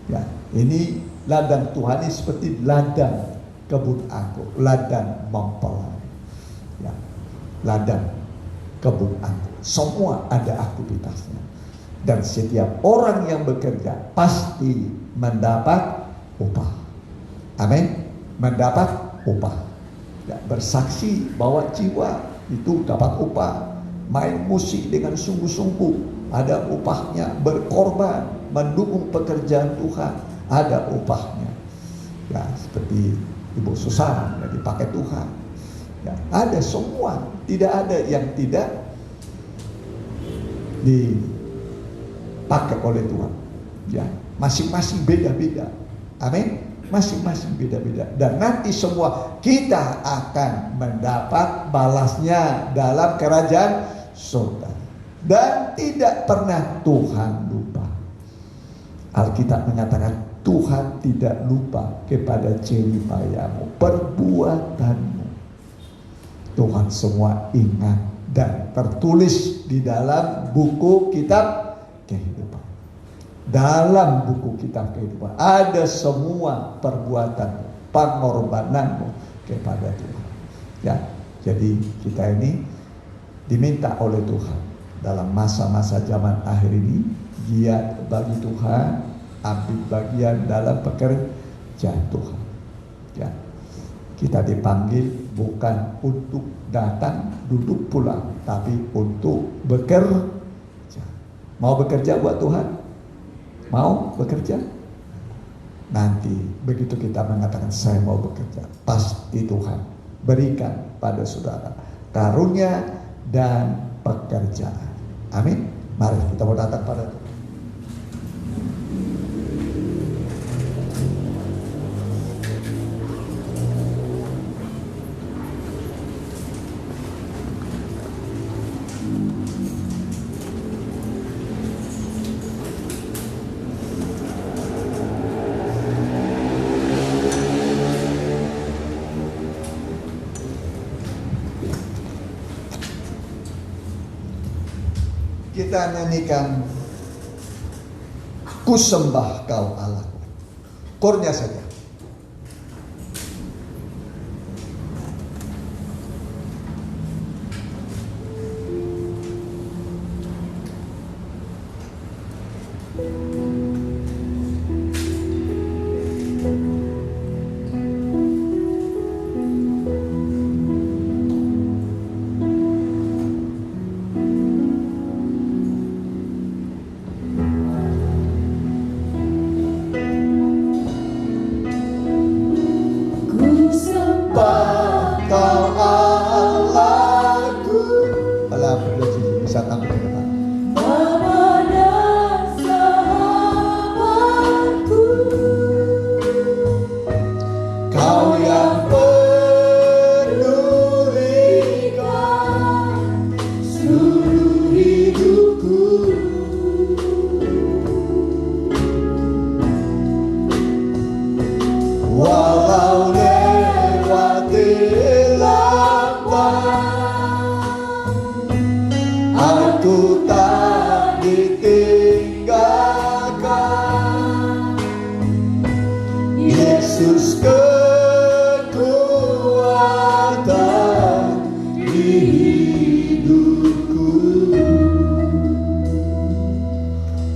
Ya, ini ladang Tuhan ini seperti ladang kebun anggur, ladang mempelai, ya, ladang kebun anggur. Semua ada aktivitasnya, dan setiap orang yang bekerja pasti mendapat upah. Amin, mendapat upah. Ya, bersaksi bahwa jiwa itu dapat upah. Main musik dengan sungguh-sungguh ada upahnya. Berkorban mendukung pekerjaan Tuhan ada upahnya. Ya, seperti Ibu Susan yang dipakai Tuhan. Ya, ada semua, tidak ada yang tidak dipakai oleh Tuhan. Ya, masing-masing beda-beda. Amin. Masing-masing beda-beda. Dan nanti semua kita akan mendapat balasnya dalam kerajaan surga. Dan tidak pernah Tuhan lupa. Alkitab mengatakan Tuhan tidak lupa kepada jeripayamu, perbuatanmu. Tuhan semua ingat dan tertulis di dalam buku kitab kehidupan. Dalam buku kitab kehidupan ada semua perbuatanmu, pengorbananmu kepada Tuhan. Ya, jadi kita ini diminta oleh Tuhan dalam masa-masa zaman akhir ini giat bagi Tuhan, ambil bagian dalam pekerjaan Tuhan. Ya, kita dipanggil bukan untuk datang duduk pulang, tapi untuk bekerja. Mau bekerja buat Tuhan? Mau bekerja? Nanti begitu kita mengatakan saya mau bekerja, pasti Tuhan berikan pada saudara karunia dan pekerjaan. Amin. Mari kita mau datang pada Tuhan. Kita nyanyikan Ku Sembah Kau Allahku. Kornya saja.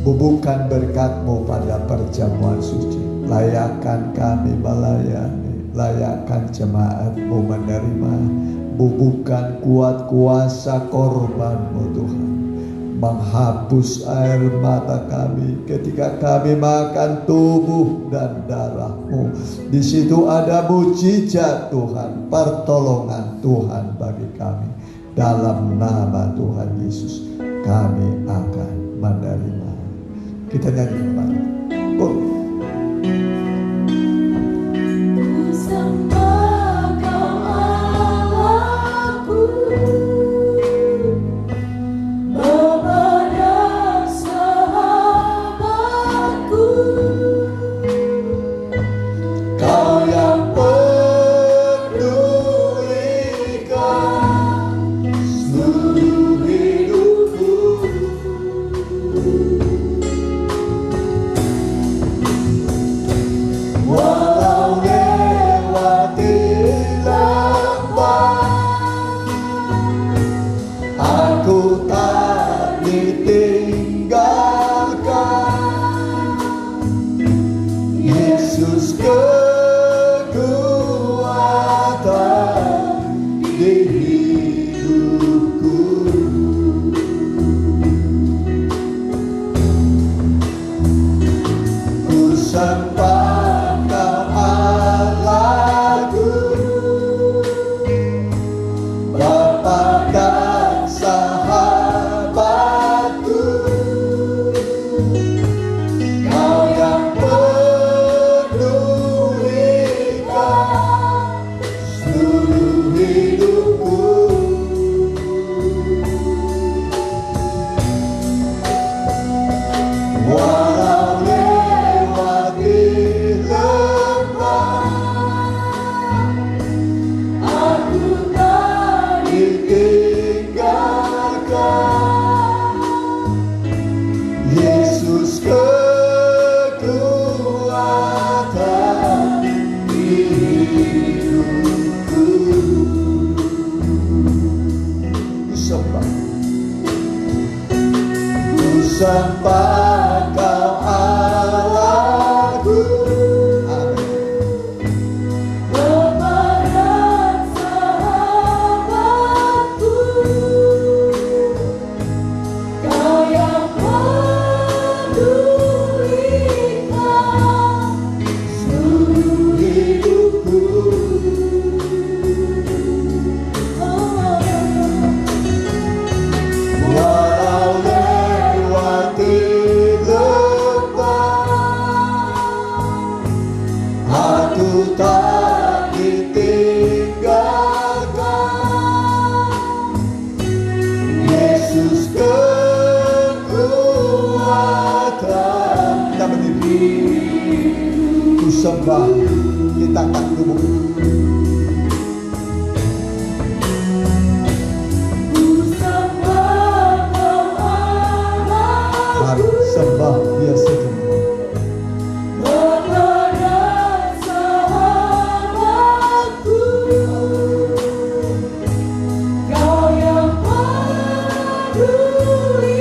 Bubuhkan berkat-Mu pada perjamuan suci. Layakkan kami melayani, layakkan jemaat-Mu menerima. Bubuhkan kuat kuasa korban-Mu Tuhan, menghapus air mata kami ketika kami makan tubuh dan darah-Mu. Di situ ada mujizat Tuhan, pertolongan Tuhan bagi kami. Dalam nama Tuhan Yesus kami akan menerima. Kita nyanyi kembali. Ku sembah Kau Allahku, Bapa sahabatku, Kau yang pedulikan seluruh hidupku. Yesus kekuatan hidupku. Ku sembah Kau Allahku. Pemeran sahabatku, Kau yang pedulikan seluruh hidupku. Walau lewati lembah, aku tak ditinggalkan. Yesus kekuatan. Kita berdiri, ku sembah, kita angkat tubuh. Mari sembah Dia sejenak. Pemeran sahabatku, Kau yang pedulikan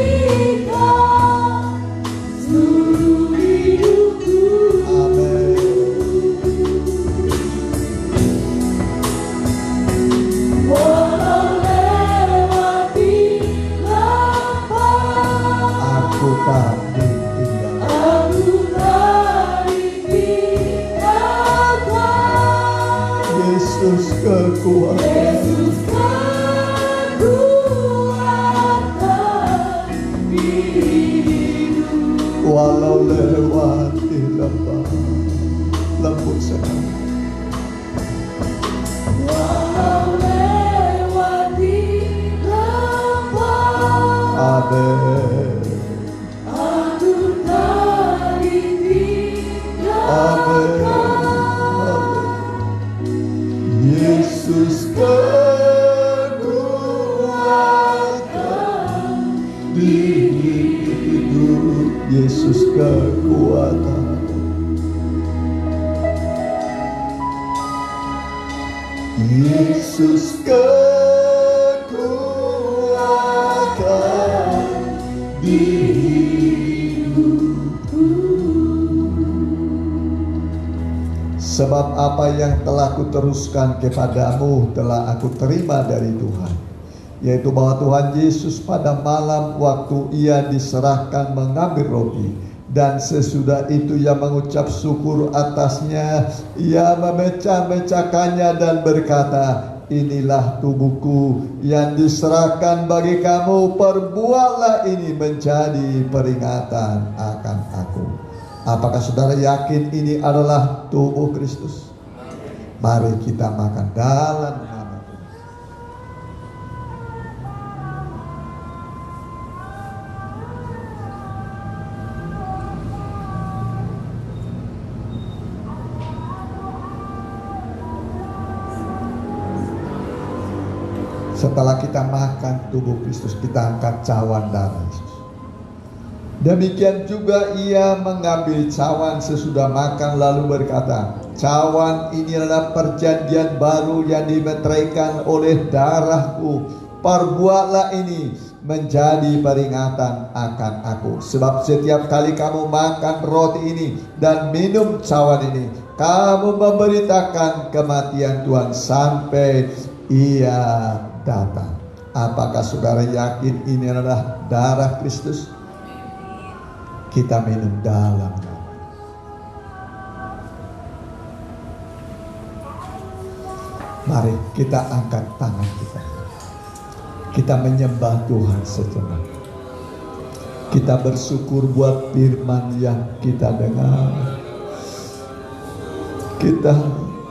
seluruh hidupku. Amin. Walau lewati lapar, Aku tak ditinggalkan. aku tak ditinggalkan. Yesus kekuatan. Yesus kekuatan hidupku. Walau lewati lembah, lembut sekali. Walau lewati lembah, Amin. aku tak Amin. ditinggalkan. Yesus kekuatan di hidup. Yesus kekuatan. Yesus kekuatan di hidupku. Sebab apa yang telah kuteruskan kepadamu telah aku terima dari Tuhan, yaitu bahwa Tuhan Yesus pada malam waktu Ia diserahkan mengambil roti, dan sesudah itu Ia mengucap syukur atasnya, Ia memecah-mecahkannya dan berkata, inilah tubuhku yang diserahkan bagi kamu, perbuatlah ini menjadi peringatan akan aku. Apakah saudara yakin ini adalah tubuh Kristus? Mari kita makan dalam nama Tuhan. Setelah kita makan tubuh Kristus, kita angkat cawan darah Yesus. Demikian juga Ia mengambil cawan sesudah makan lalu berkata, cawan ini adalah perjanjian baru yang dimeteraikan oleh darahku. Perbuatlah ini menjadi peringatan akan aku. Sebab setiap kali kamu makan roti ini dan minum cawan ini, kamu memberitakan kematian Tuhan sampai Ia datang. Apakah saudara yakin ini adalah darah Kristus? Kita minum dalam nama. Mari kita angkat tangan kita. Kita menyembah Tuhan sejenak. Kita bersyukur buat firman yang kita dengar. Kita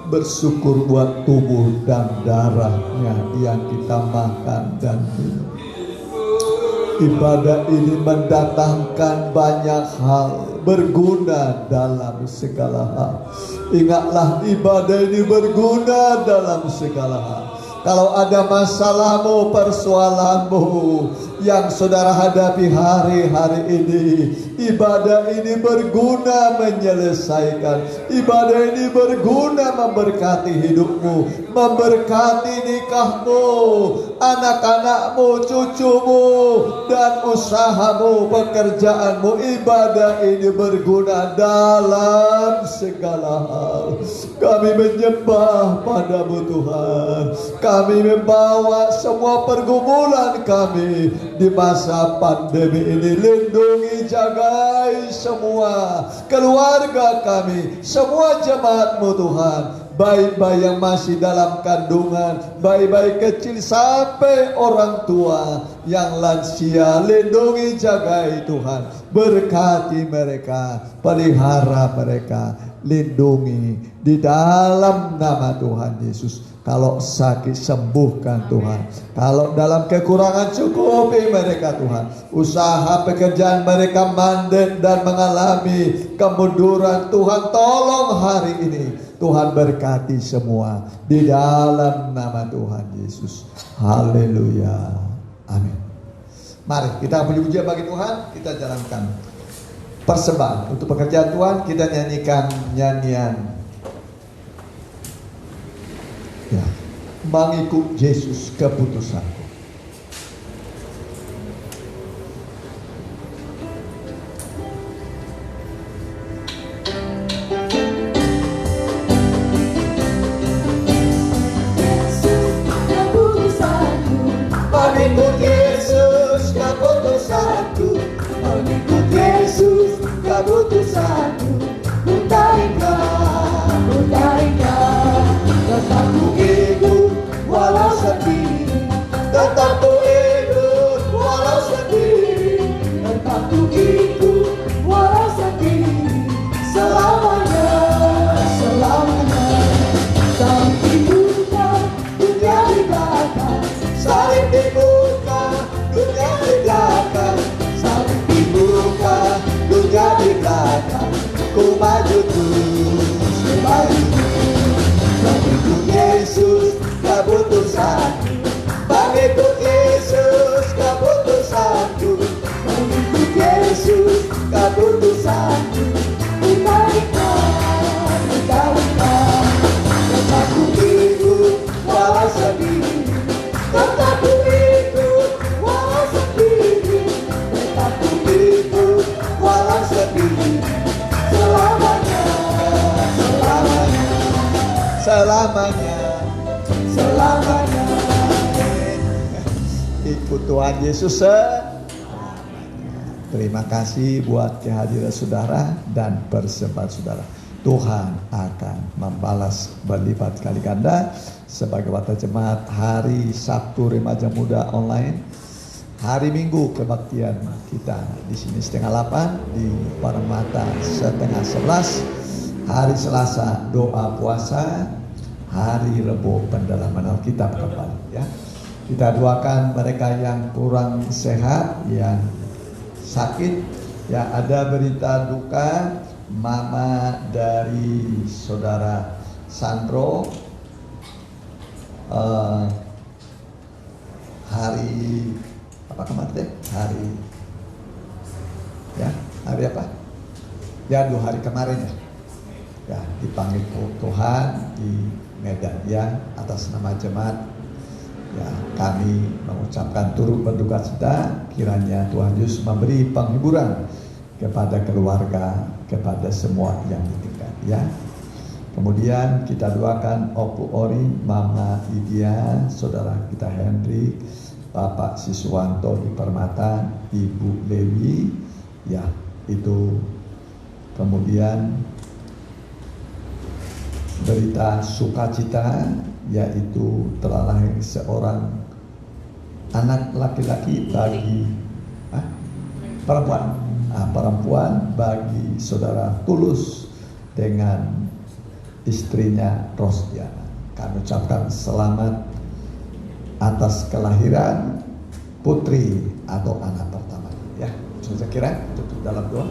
bersyukur buat tubuh dan darahnya yang kita makan dan minum. Ibadah ini mendatangkan banyak hal, berguna dalam segala hal. Ingatlah, ibadah ini berguna dalam segala hal. Kalau ada masalahmu, persoalanmu, yang saudara hadapi hari-hari ini. Ibadah ini berguna menyelesaikan. Ibadah ini berguna memberkati hidupmu, memberkati nikahmu, anak-anakmu, cucumu, dan usahamu, pekerjaanmu. Ibadah ini berguna dalam segala hal. Kami menyembah padamu Tuhan. Kami membawa semua pergumulan kami di masa pandemi ini. Lindungi, jagai semua keluarga kami, semua jemaat-Mu Tuhan. Bayi-bayi yang masih dalam kandungan, bayi-bayi kecil sampai orang tua yang lansia, lindungi, jagai Tuhan. Berkati mereka, pelihara mereka, lindungi di dalam nama Tuhan Yesus. Kalau sakit, sembuhkan Tuhan. Kalau dalam kekurangan, cukupi mereka Tuhan. Usaha pekerjaan mereka mandek dan mengalami kemunduran, Tuhan tolong hari ini. Tuhan berkati semua di dalam nama Tuhan Yesus. Haleluya. Amin. Mari kita puji-pujian bagi Tuhan. Kita jalankan persembahan untuk pekerjaan Tuhan. Kita nyanyikan nyanyian, ya, mengikut Yesus keputusanku. Mengikut Yesus keputusanku, mengikut Yesus keputusanku. Mutaikah, tetap ku ikut walau sendiri, tetap ku ikut walau sendiri, tetap ku ikut walau sendiri, selamanya, selamanya. Salib dibuka, dunia di belakang. Salib dibuka, dunia di belakang. Salib dibuka, dunia di belakang. Ku maju terus, ku maju terus. Mengikut Yesus keputusanku, mengikut Yesus keputusanku, mengikut Yesus keputusanku. Mutaikah, tetap ku ikut walau sendiri, tetap ku ikut walau sendiri, tetap ku ikut walau sendiri, selamanya, selamanya, selamanya, selamanya. Ikut Tuhan Yesus selamanya. Terima kasih buat kehadiran saudara dan persembahan saudara. Tuhan akan membalas berlipat kali ganda. Sebagai wadah jemaat, hari Sabtu remaja muda online, hari Minggu kebaktian kita di sini 7:30, di Parmata 10:30, hari Selasa doa puasa, hari Rebo pendalaman Alkitab kembali, ya. Kita doakan mereka yang kurang sehat, yang sakit, ya. Ada berita duka, mama dari saudara Sandro hari apa kemarin? Hari apa? Ya 2 hari kemarin ya. Ya dipanggil Tuhan di Medan ya, atas nama jemaat. Ya kami mengucapkan turut berduka cita, kiranya Tuhan Yesus memberi penghiburan kepada keluarga, kepada semua yang ditinggal ya. Kemudian kita doakan Opu Ori, Mama Idia, saudara kita Hendrik, Bapak Siswanto di Permata, Ibu Lewi, ya itu. Kemudian berita sukacita, yaitu telah lahir seorang anak laki-laki bagi perempuan bagi saudara Tulus dengan istrinya Rosdiana. Kami ucapkan selamat atas kelahiran putri atau anak pertama ya. Saya kira tutup dalam doa.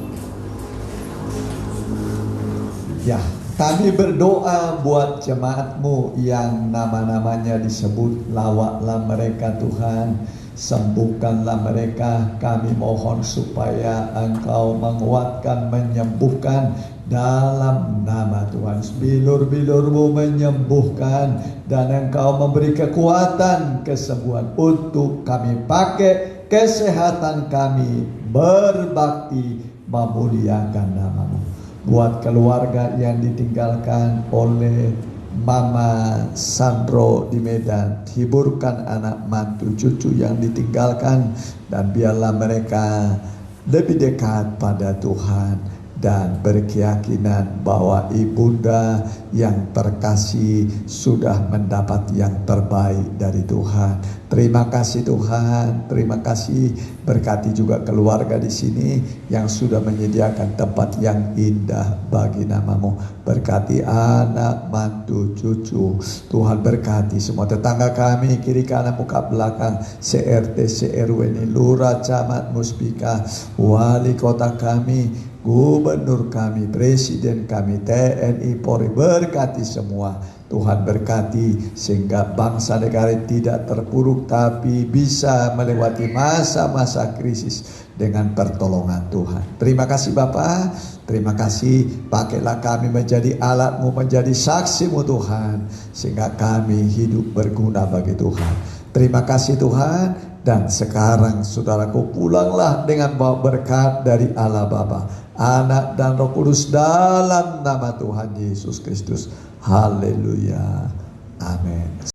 Ya, kami berdoa buat jemaatmu yang nama-namanya disebut, lawaklah mereka Tuhan, Sembuhkanlah mereka, kami mohon supaya Engkau menguatkan, menyembuhkan dalam nama Tuhan. Bilur-bilur-Mu menyembuhkan, dan Engkau memberi kekuatan, kesembuhan untuk kami pakai kesehatan kami berbakti memuliakan nama-Mu. Buat keluarga yang ditinggalkan oleh Mama Sandro di Medan, hiburkan anak mantu cucu yang ditinggalkan, dan biarlah mereka lebih dekat pada Tuhan dan berkeyakinan bahwa ibunda yang terkasih sudah mendapat yang terbaik dari Tuhan. Terima kasih Tuhan, terima kasih. Berkati juga keluarga di sini yang sudah menyediakan tempat yang indah bagi nama-Mu. Berkati anak, mantu, cucu. Tuhan berkati semua tetangga kami, kiri kanan muka belakang, CRT, CRW ini, lurah, camat, muspika, wali kota kami, gubernur kami, presiden kami, TNI, Polri. Berkati semua. Tuhan berkati sehingga bangsa negara tidak terpuruk, tapi bisa melewati masa-masa krisis dengan pertolongan Tuhan. Terima kasih Bapa, terima kasih. Pakailah kami menjadi alat-Mu, menjadi saksi-Mu Tuhan, sehingga kami hidup berguna bagi Tuhan. Terima kasih Tuhan. Dan sekarang saudaraku, pulanglah dengan bawa berkat dari Allah Bapa, Anak dan Roh Kudus, dalam nama Tuhan Yesus Kristus. Haleluya. Amin.